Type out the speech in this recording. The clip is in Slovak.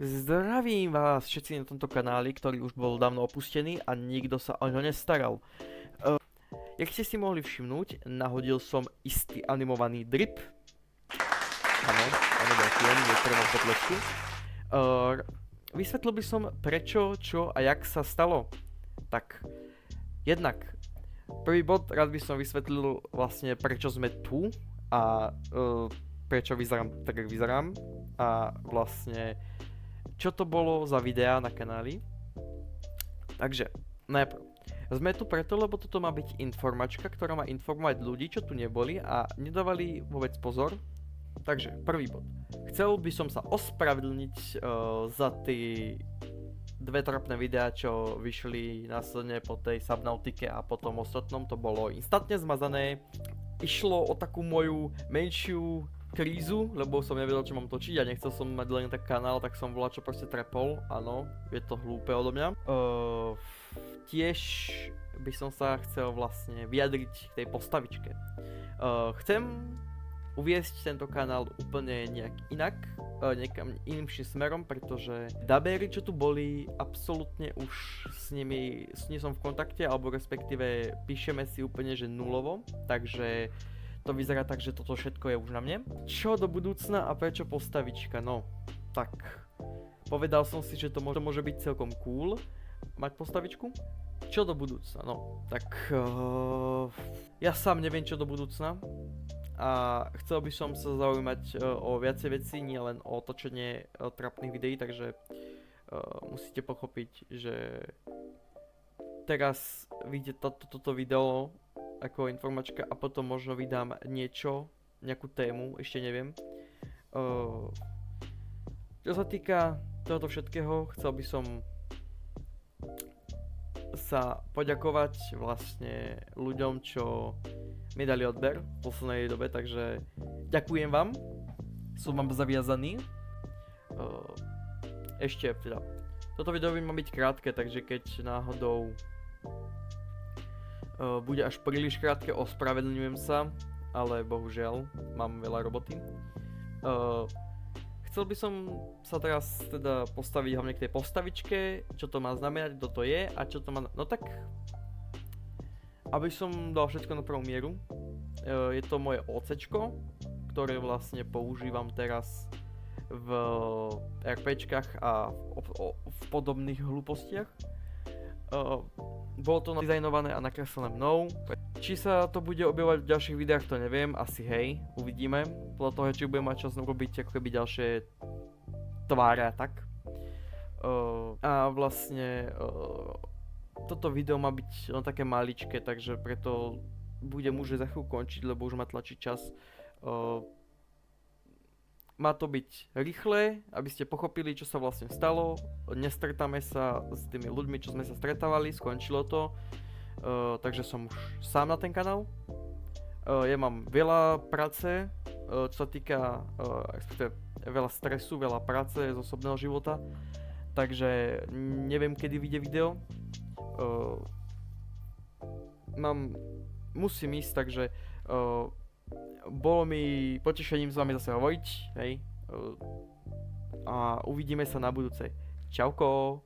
Zdravím vás všetci na tomto kanáli, ktorý už bol dávno opustený a nikto sa o ňo nestaral. Jak ste si mohli všimnúť, nahodil som istý animovaný drip. Áno, ďakujem, niektoré mám potlesku. Vysvetlil by som prečo, čo a jak sa stalo. Tak, jednak, prvý bod, rád by som vysvetlil vlastne prečo sme tu a prečo vyzerám tak, jak vyzerám a vlastne čo to bolo za videá na kanáli. Takže, najprv. Sme tu preto, lebo toto má byť informačka, ktorá má informovať ľudí, čo tu neboli a nedávali vôbec pozor. Takže, prvý bod. Chcel by som sa ospravedlniť za tie dve trapné videá, čo vyšli následne po tej Subnautike a po tom ostatnom. To bolo instantne zmazané. Išlo o takú moju menšiu krízu, lebo som nevedel, čo mám točiť a nechcel som mať len tak kanál, tak som volal, čo proste trepol. Áno, je to hlúpe odo mňa. Tiež by som sa chcel vlastne vyjadriť k tej postavičke. Chcem uviesť tento kanál úplne nejak inak, niekam iným smerom, pretože dabery, čo tu boli, absolútne už s nimi som v kontakte, alebo respektíve píšeme si úplne, že nulovo, takže to vyzerá tak, že toto všetko je už na mne. Čo do budúcna a prečo postavička? No, tak, povedal som si, že to môže byť celkom cool mať postavičku. Čo do budúcna? No, tak ja sám neviem, čo do budúcna. A chcel by som sa zaujímať o viacej veci, nie len o točenie trapných videí, takže musíte pochopiť, že teraz vyjde toto video ako informačka a potom možno vydám nejakú tému, ešte neviem. Čo sa týka tohoto všetkého, chcel by som sa poďakovať vlastne ľuďom, čo mi dali odber v poslednej dobe, takže ďakujem vám, som vám zaviazaný. Ešte teda, toto video by má byť krátke, takže keď náhodou bude až príliš krátke, ospravedlňujem sa, ale bohužiaľ mám veľa roboty. Chcel by som sa teraz teda postaviť hlavne k tej postavičke, čo to má znamenať, kto to je a čo to má... No tak, aby som dal všetko na prvú mieru, je to moje OCčko, ktoré vlastne používam teraz v RPčkách a v podobných hlúpostiach. Bolo to dizajnované a nakreslené mnou. Či sa to bude objavovať v ďalších videách, to neviem, asi hej, uvidíme. Podľa toho, či budem mať čas urobiť ako keby ďalšie tváre a tak. A vlastne toto video má byť len také maličké, takže preto budem už za chvíľu končiť, lebo už ma tlačí čas. Má to byť rýchle, aby ste pochopili, čo sa vlastne stalo. Nestretáme sa s tými ľuďmi, čo sme sa stretávali, skončilo to. Takže som už sám na ten kanál. Ja mám veľa práce, čo sa týka veľa stresu, veľa práce z osobného života. Takže neviem, kedy vyjde video. Musím ísť, takže bolo mi potešením s vami zase hovoriť, hej. A uvidíme sa na budúcej. Čauko.